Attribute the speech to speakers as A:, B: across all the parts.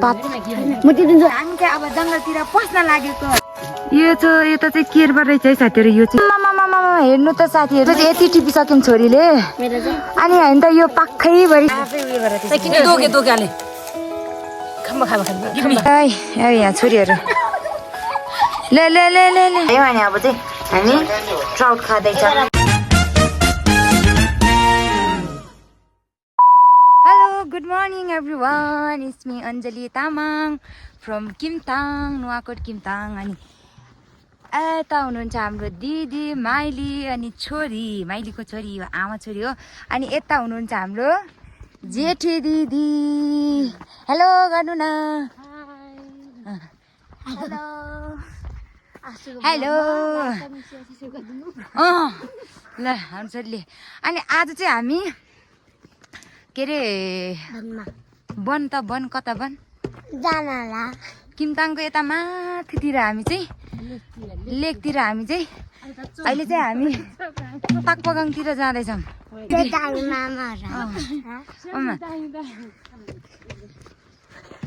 A: म दिन्छु हामी चाहिँ अब जङ्गलतिर पस्न लागेको यो चाहिँ यता चाहिँ केरबाट रहेछ है साथीहरू यो चाहिँ मामा हेर्नु त साथीहरू चाहिँ यति टिपिसक्यौँ छोरीले अनि होइन त यो पाखैभरि यहाँ छोरीहरू ल ल ल ल ल अनि अब चाहिँ हामी trout खाँदैछौँ Good morning everyone, it's me Anjali Tamang from Kimtang, Nuwakot Kimtang अनि यता हुनुहुन्छ हाम्रो दिदी माइली अनि छोरी माइलीको छोरी हो आमा छोरी हो अनि यता हुनुहुन्छ हाम्रो जेठी दिदी हेलो गर्नु न हेलो हेलो ल हाम्रो छोरीले अनि आज चाहिँ हामी के रे वन त वन कता वन जानला किमताङको यता माथितिर हामी चाहिँ लेकतिर हामी चाहिँ अहिले चाहिँ हामी ताकपगाङतिर जाँदैछौँ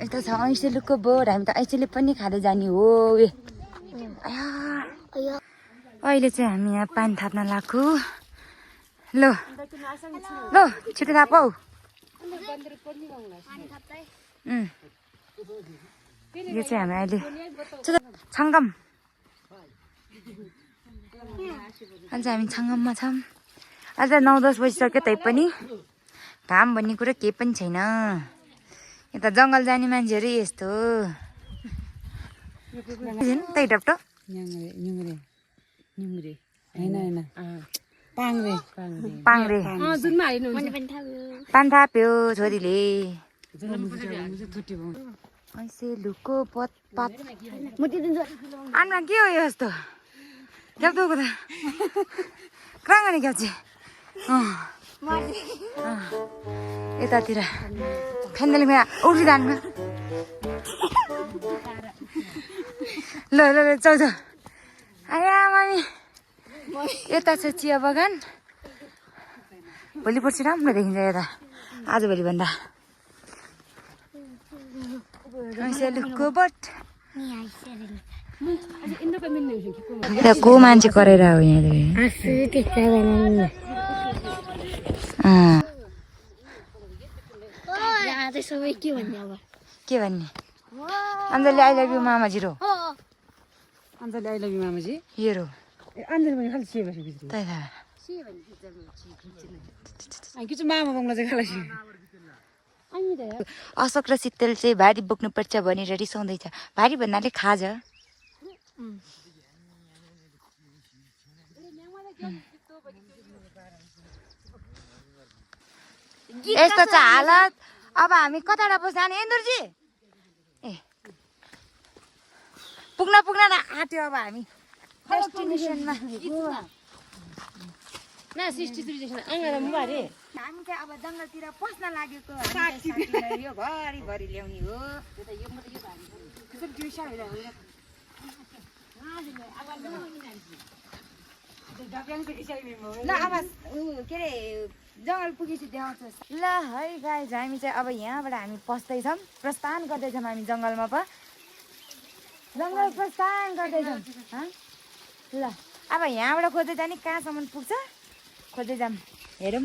A: यस्तो छ ऐसेलुको बोर्ड हामी त ऐसेले पनि खाँदै जाने हो अहिले चाहिँ हामी यहाँ पानी थाप्न लाग्यो ल ल छिटो थाप हौ यो चाहिँ हामी अहिले छङ्गम अहिले चाहिँ हामी छङ्गममा छौँ अहिले त 9-10 बजिसक्यो तैपनि घाम भन्ने कुरो केही पनि छैन यता जङ्गल जाने मान्छेहरू यस्तो त्यही डप्टो पाङ्रे पान थाप्यो छोरीले ऐसे लुको पत पात आनमा के हो यो यस्तो क्याप्दोको त क्राङ्गनी क्याप्चे यतातिर फेन्देलिङमा उठी जानु ल ल ल चाउ आया मामी यता छ चिया बगान भोलि पर्सि राम्रो देखिन्छ यता आजभोलि भन्दा को मान्छे गरेर हो यहाँ के भन्ने अन्जली आई लभ यु मामाजी रो
B: अन्जली आई लभ यु मामाजी
A: हेरो
B: अन्जली पनि खालि सेवा
A: त्यही त
B: मामा बङ्गला चाहिँ खालि
A: अशोक र शीतल चाहिँ भारी बोक्नुपर्छ भनेर रिसाउँदैछ भारी भन्नाले खाज यस्तो छ हालत अब हामी कताबाट पो जाने इन्दुरजी ए पुग्न आँट्यो अब हामी डेस्टिनेसनमा हामी चाहिँ अब जङ्गलतिर पस्न लागेको यो भरि ल्याउने हो ल अब के अरे जङ्गल पुगेपछि देखाउँछ ल है गाइज हामी चाहिँ अब यहाँबाट हामी पस्दैछौँ प्रस्थान गर्दैछौँ हामी जङ्गलमा पो जङ्गल प्रस्थान गर्दैछौँ ल अब यहाँबाट खोज्दै जाने कहाँसम्म पुग्छ खोज्दै जाऊँ हेरौँ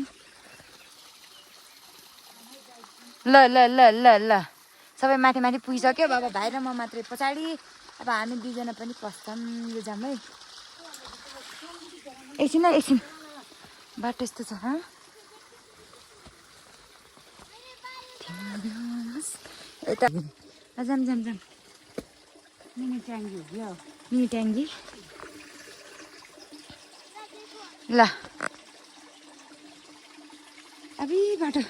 A: ल ल ल ल ल सबै माथि पुगिसक्यो अब भाइ र म मात्रै पछाडि अब हामी दुईजना पनि पस्छौँ यो जाम है एकछिन बाटो यस्तो छ यता जाम मिनी ट्याङ्गी ल अबि बाटो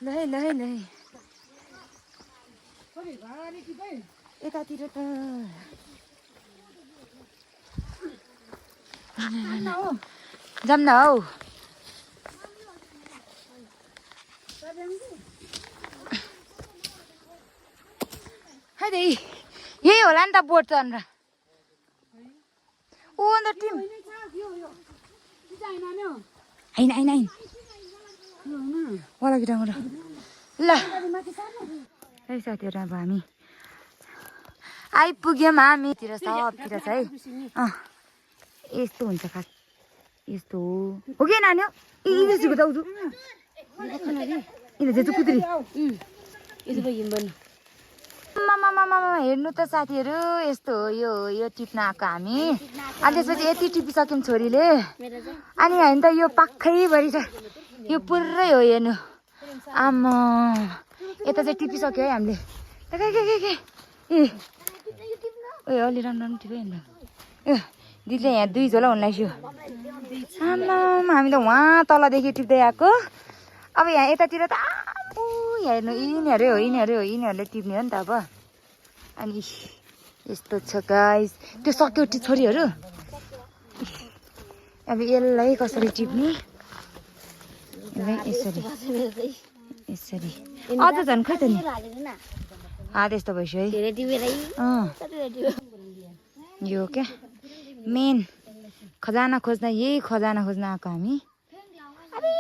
A: ल यतातिर त जाम न हौ यही होला नि त बोट त अन्त ओ अन्त टिम होइन वाला गिटाङ ल है साथीहरू अब हामी आइपुग्यौँ हामीतिर सबतिर छ है यस्तो हुन्छ खास यस्तो हो कि नानी हो इन्द्रजीको दाउजु इन्द्रजी कुद्री मामा हेर्नु त साथीहरू यस्तो हो यो टिप्न आएको हामी अनि त्यसपछि यति टिपिसक्यौँ छोरीले अनि होइन त यो पाखैभरि छ यो पुरै हो हेर्नु आमा यता चाहिँ टिपिसक्यो है हामीले ए अलि राम्रो टिप्यो नि ए दिदीले यहाँ 2 झोला हुन लाग्यो आमा हामी त उहाँ तलदेखि टिप्दै आएको अब यहाँ यतातिर त आम्बु हेर्नु यिनीहरूले टिप्ने हो नि त अब अनि यस्तो छ गाइस त्यो सक्यो छोरीहरू अब यसलाई कसरी टिप्ने यसरी अझ झन् खै त नि त्यस्तो भइसक्यो है यो क्या मेन खजाना खोज्न आएको हामी अरे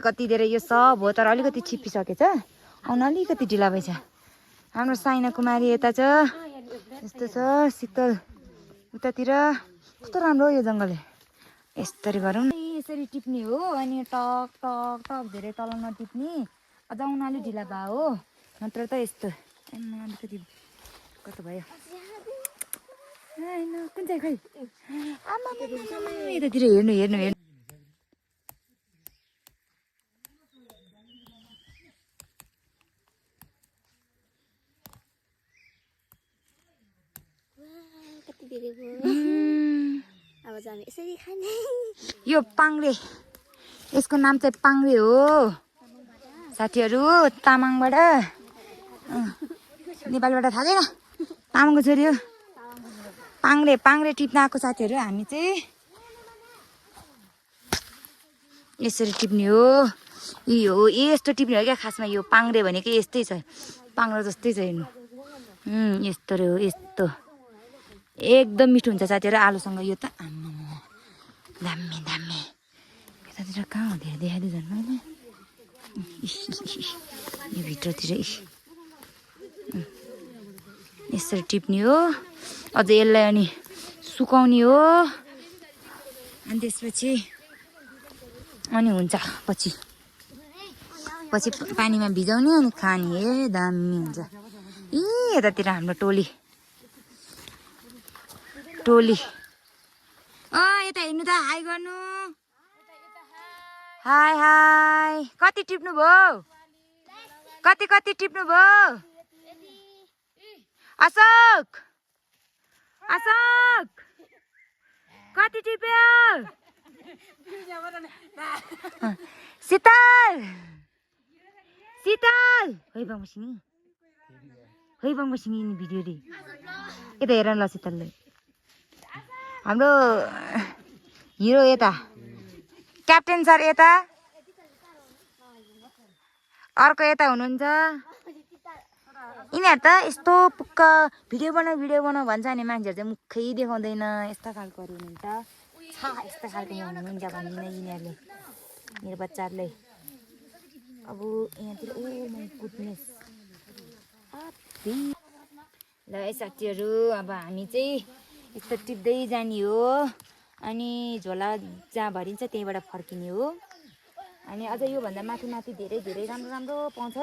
A: कति धेरै यो सब हो तर अलिकति छिप्पिसकेछ आउन अलिकति ढिला भएछ हाम्रो साइना कुमारी यता छ यस्तो छ शीतल उतातिर कस्तो राम्रो हो यो जङ्गल यसरी गरौँ यसरी टिप्ने हो अनि टक टक टक धेरै तल नटिप्ने अझ उनीहरूले ढिला भयो हो नत्र त यस्तो अलिकति कस्तो भयो कुन चाहिँ खै आमा यतातिर हेर्नु यो पाङ्रे यसको नाम चाहिँ पाङ्रे हो साथीहरू तामाङबाट नेपालबाट थाहा छैन तामाङको छोरी हो पाङ्रे टिप्न आएको साथीहरू हामी चाहिँ यसरी टिप्ने हो यो यस्तो टिप्ने हो क्या खासमा यो पाङ्रे भनेको यस्तै छ पाङ्रो जस्तै छ हेर्नु यस्तो रे हो यस्तो एकदम मिठो हुन्छ साथीहरू आलुसँग यो त दामी यतातिर कहाँ हो धेरै देखाइदियो झन् मैले यो भित्रतिर यसरी टिप्ने हो अझ यसलाई अनि सुकाउने हो अनि त्यसपछि अनि हुन्छ पछि पानीमा भिजाउने अनि खाने दामी हुन्छ यतातिर हाम्रो टोली यता हेर्नु त हाई गर्नु हाई कति टिप्नु भयो कति टिप्नु भयो अशोक कति टिप्यो शीतल होइ बङ्गसिनी नि भिडियो रे यता हेर ल शीतलले हाम्रो हिरो यता क्याप्टेन सर यता अर्को यता हुनुहुन्छ यिनीहरू त यस्तो पुक्क भिडियो बनाऊ भन्छ नि मान्छेहरू चाहिँ मुखै देखाउँदैन यस्तो खालकोहरू हुनुहुन्छ यस्तो खालको हुनुहुन्छ भन्दिनँ यिनीहरूले मेरो बच्चाहरूले अब यहाँतिर माई गुडनेस ल साथीहरू अब हामी चाहिँ यस्तो टिप्दै जाने हो अनि झोला जहाँ भरिन्छ त्यहीँबाट फर्किने हो अनि अझ योभन्दा माथि धेरै राम्रो पाउँछ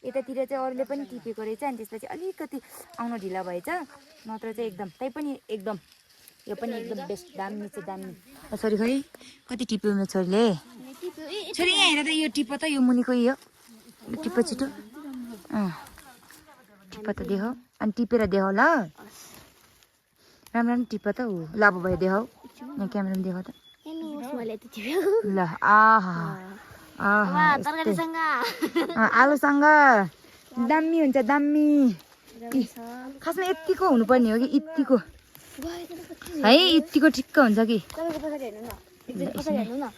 A: यतातिर चाहिँ अरूले पनि टिपेको रहेछ अनि त्यसपछि अलिकति आउन ढिला भएछ नत्र चाहिँ एकदम यो पनि एकदम बेस्ट दामी सरी खै कति टिप्यो मेरो छोरीले छोरी यहाँ हेर त यो टिप त यो मुनिको यो टिप छिटो टिप त देखाऊ अनि टिपेर देखाऊ ल राम्रो टिप त हो ल अब भयो देखाऊ यहाँ क्यामेरामा देखाऊ त ल आलुसँग दामी हुन्छ दामी खासमा यतिको हुनुपर्ने हो कि यतिको है यतिको ठिक्क हुन्छ कि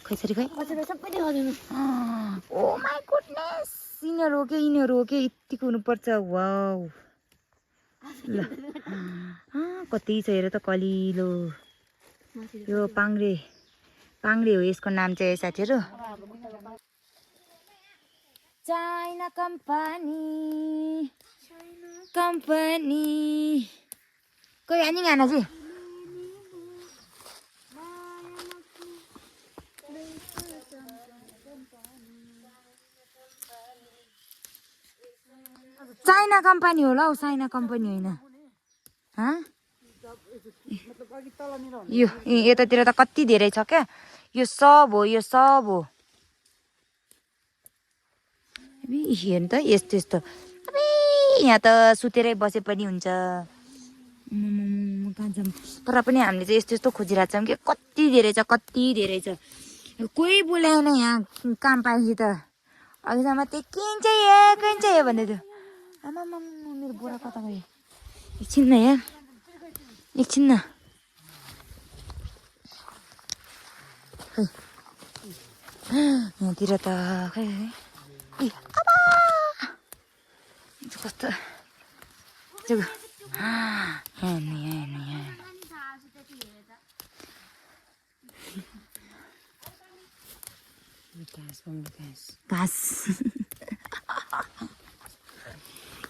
A: खैसरी खै ओ माई गुडनेस यिनीहरू हो कि यतिको हुनुपर्छ वाउ ल कति छ हेर त कलिलो यो पाङ्रे हो यसको नाम चाहिँ साथीहरू चाइना कंपनी कोई आनी गाना जी चाइना कंपनी होला हौ चाइना कंपनी होइन यो यतातिर त कति धेरै छ क्या यो सब हो हेर्नु त यस्तो यस्तो यहाँ त सुतेरै बसे पनि हुन्छ कहाँ जाऊँ तर पनि हामीले चाहिँ यस्तो यस्तो खोजिरहेको छौँ कि कति धेरै छ कोही बोलाएन यहाँ काम पाएपछि त अघिसम्म त्यही किन्छ भन्दै थियो आमा मेरो बोरा कता गयो एकछिन न यहाँतिर त खै कस्तो घाँस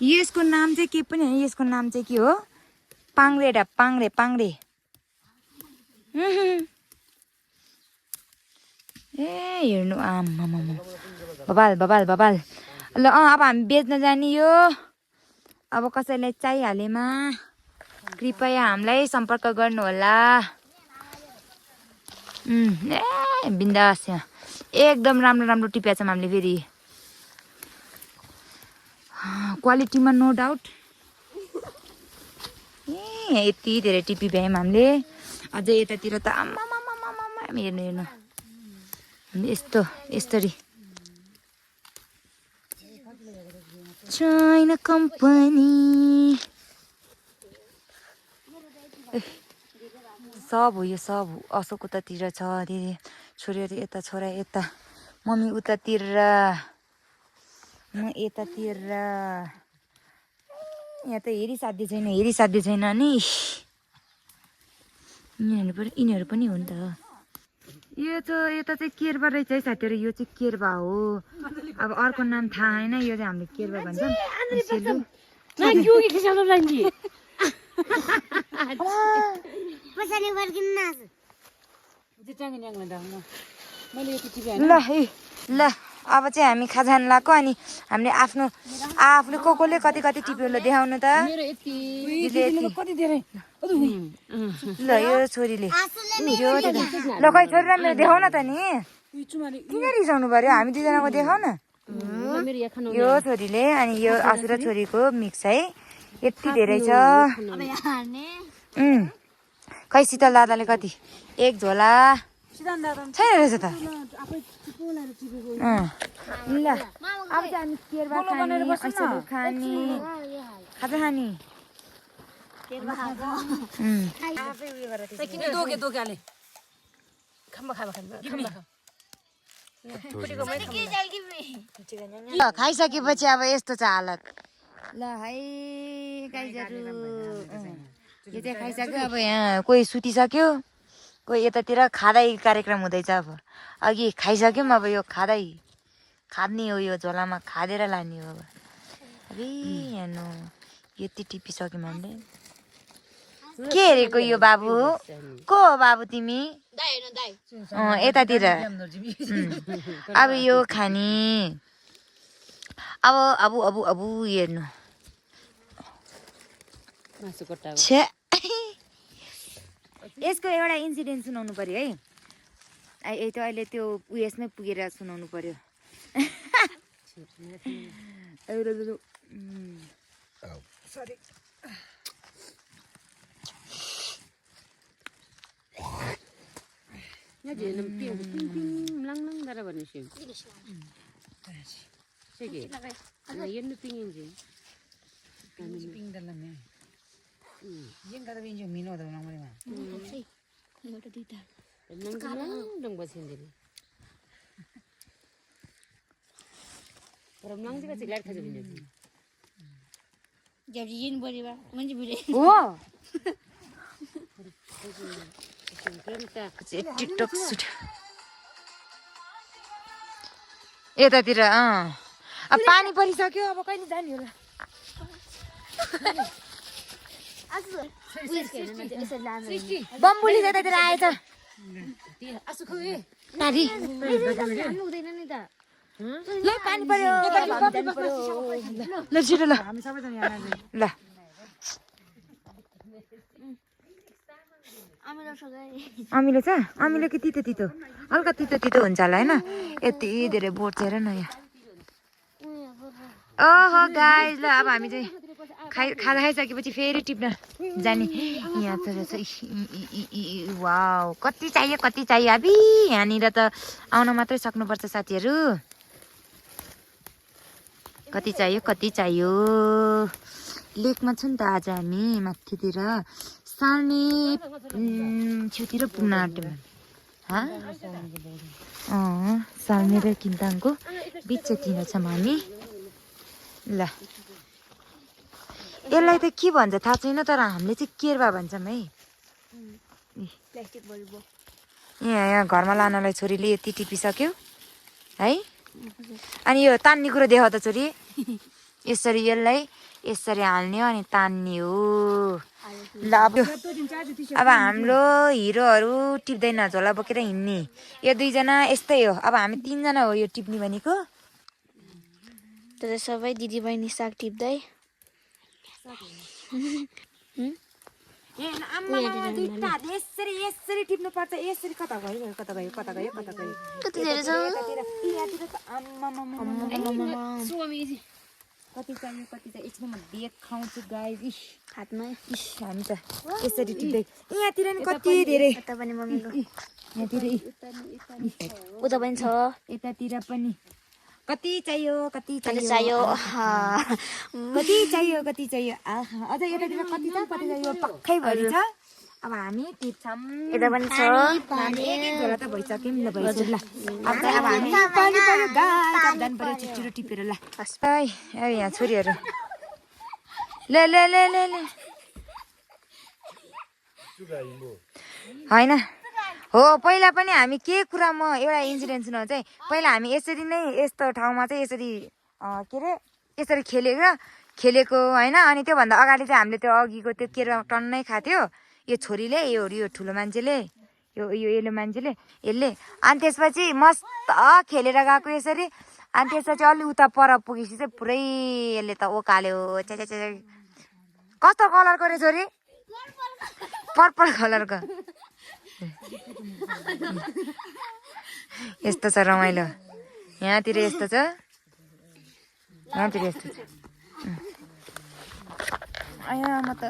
A: यसको नाम चाहिँ के पनि होइन यसको नाम चाहिँ के हो पाङ्ग्रे ए हेर्नु आमा बबाल ल अब हामी बेच्न जाने यो अब कसैलाई चाहिहालेमा कृपया हामीलाई सम्पर्क गर्नु होला ए बिन्दास यहाँ एकदम राम्रो टिप्या छौँ हामीले फेरि क्वालिटीमा नो डाउट यति धेरै टिपी भ्यायौँ हामीले अझै यतातिर त आम्मा हेर्नु यस्तरी चाइना कंपनी सब हो यो सब अशोक उतातिर छ दिदी छोरीहरू यता छोरा यता मम्मी उतातिर म यतातिर यहाँ त हेरिसाध्य छैन नि यिनीहरू पनि हो नि त यता चाहिँ केरबा रहेछ है साथीहरू यो चाहिँ केरबा हो अब अर्को नाम थाहा होइन यो चाहिँ हामीले केरबा भन्छौँ ल अब चाहिँ हामी खाजान लगाएको अनि हामीले आफूले कसले कति टिप्यो ल देखाउनु त ल यो छोरीले ल खै छोरी राम्रो देखाउ न त नि किन रिसाउनु पर्यो हामी दुईजनाको देखाउ न यो छोरीले अनि यो आसु र छोरीको मिक्स है यति धेरै छ खै शीतल दादाले कति एक झोला छैन रहेछ त ल अब चाहिँ हामी केरबा खाने खाजा खाने खाइसकेपछि अब यस्तो छ हालत ल है गाइजहरू यो चाहिँ खाइसक्यो अब यहाँ कोही सुतिसक्यो कोही यतातिर खाँदै कार्यक्रम हुँदैछ अब अघि खाइसक्यौँ अब यो खाद्ने हो यो झोलामा खाँदेर लाने हो अब हेर्नु यति टिपिसक्यौँ हामीले के हेरेको यो बाबु को हो बाबु तिमी यतातिर अब यो खाने अब हेर्नु यसको एउटा इन्सिडेन्ट सुनाउनु पर्यो है अहिले त्यो उयसमै पुगेर सुनाउनु पर्यो टिकटक सुट यतातिर अब पानी परिसक्यो अब कहिले जाने होला बम्बुली जतातिर आएछ नानी ल पानी पर्यो ल छिटो ल
B: हामी सबैजना यहाँ नाच्ने।
A: ल अमिलो छ अमिलो कि तितो तितो हल्का तितो तितो हुन्छ होला होइन यति धेरै बोट हेर न यहाँ ओहो गाइस ल अब हामी चाहिँ खाजा खाइसकेपछि फेरि टिप्न जाने यहाँ त रहेछ वाउ कति चाहियो अबि यहाँनिर त आउन मात्रै सक्नुपर्छ साथीहरू कति चाहियो लेकमा छु नि त आज हामी माथितिर सार्ने छेउतिर पुग्न आँट्यौँ सार्ने र किन्ताङको बिचतिर छौँ हामी ल यसलाई त के भन्छ थाहा छैन तर हामीले चाहिँ केर्वा भन्छौँ है यहाँ घरमा लानलाई छोरीले यति टिपिसक्यो है अनि यो तान्ने कुरो देखाउ त छोरी यसरी यसलाई यसरी हाल्ने अनि तान्ने हो ल अब हाम्रो हिरोहरू टिप्दैन झोला बोकेर हिँड्ने यो दुईजना यस्तै हो अब हामी तीनजना हो यो टिप्ने भनेको
C: तर सबै दिदी बहिनी साग टिप्दै
A: यसरी टिप्नु पर्छ यसरी कता गयो
C: कति धेरै छ
A: कति चाहियो एकछिन म देखाउँछु गाइस
C: हातमै
A: हामी त यसरी टिप्दै यहाँतिर नि कति धेरै
C: यता पनि मम्मीको
A: यहाँतिर
C: उता पनि छ
A: यतातिर पनि कति चाहियो
C: कति चाहियो
A: कति चाहियो अझ यतातिर कति चाहियो पक्कै भरि छ अब हामी टिप्छौँ
C: यता पनि छ
A: झोला त भइसक्यो नि ल भइसक्यो ल अब चाहिँ अब हामी पानी पर्यो गाई जानु पर्यो छिटो टिपेर ल यहाँ छोरीहरू ल ल ल ल ल होइन हो पहिला पनि हामी के कुरामा एउटा इन्सिडेन्ट सुनाउँछ चाहिँ पहिला हामी यसरी नै यस्तो ठाउँमा चाहिँ यसरी के अरे यसरी खेलेको होइन अनि त्योभन्दा अगाडि चाहिँ हामीले त्यो अघिको त्यो केरा टन्नै खाथ्यो यो छोरीले यो ठुलो मान्छेले यो येलो मान्छेले यसले अनि त्यसपछि मस्त खेलेर गएको यसरी अनि त्यसपछि अलि उता पर पुगेपछि चाहिँ पुरै यसले त ओकाल्यो कस्तो कलरको रे छोरी पर्पल कलरको यस्तो छ रमाइलो यहाँतिर यस्तो छ आया म त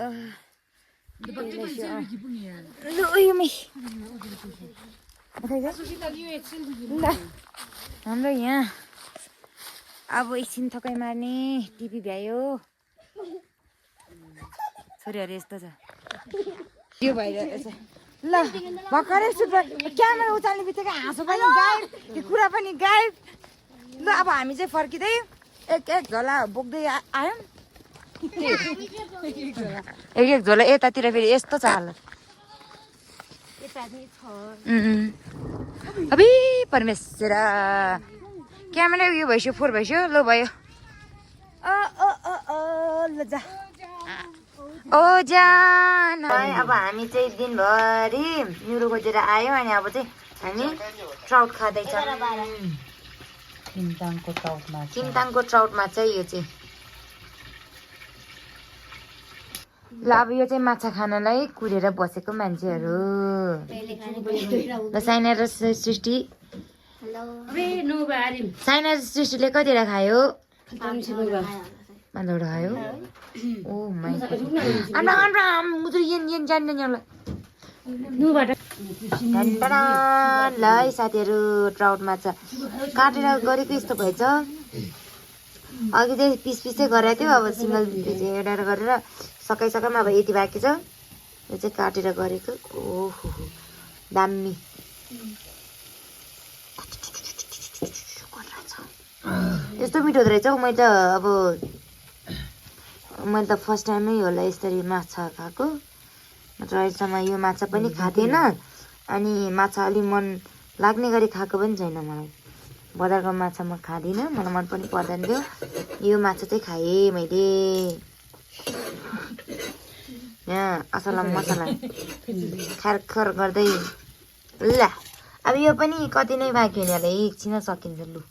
A: हाम्रो यहाँ अब एकछिन थकाइ मार्ने टिभी भ्यायो छोरीहरू यस्तो छ यो भइरहेको छ ल भर्खरै क्यामेरा उचाल्ने बित्तिकै हाँसो पनि गायब यो कुरा पनि गायब ल अब हामी चाहिँ फर्किँदै एक झोला बोक्दै आयौँ एक झोला यतातिर फेरि यस्तो छ हालत अबि परमेश्वर क्यामेरा उयो भइसक्यो फोहोर भइसक्यो ल भयो ल जा ओ जान अब हामी चाहिँ दिनभरि न्युरो खोजेर आयौँ अनि अब चाहिँ हामी ट्राउट खाँदैछौँ किन्ताङको ट्राउटमा चाहिँ यो चाहिँ ल अब यो चाहिँ माछा खानलाई कुरेर बसेको मान्छेहरू ल साइना र सृष्टि साइना र सृष्टिले कतिवटा खायो मालौडा खायो ओ माइ ल है साथीहरू ट्राउट माछा काटेर गरेको यस्तो भएछ अघि चाहिँ पिस चाहिँ गराएको थियो अब सिङ्गल एउटा गरेर सकाइमा अब यति बाँकी छ यो चाहिँ काटेर गरेको ओहो दामी यस्तो मिठो हुँदो रहेछ हौ मैले त फर्स्ट टाइमै होला यसरी माछा खाएको नत्र अहिलेसम्म यो माछा पनि खाएको थिएन अनि माछा अलि मन लाग्ने गरी खाएको पनि छैन मलाई बजारको माछा म खाँदिनँ, मलाई मन पनि पर्दैन थियो। यो माछा चाहिँ खाएँ मैले। यहाँ असला मसला खर गर्दै ल अब यो पनि कति नै बाँकी हुने होला, एकछिन सकिन्छ लु।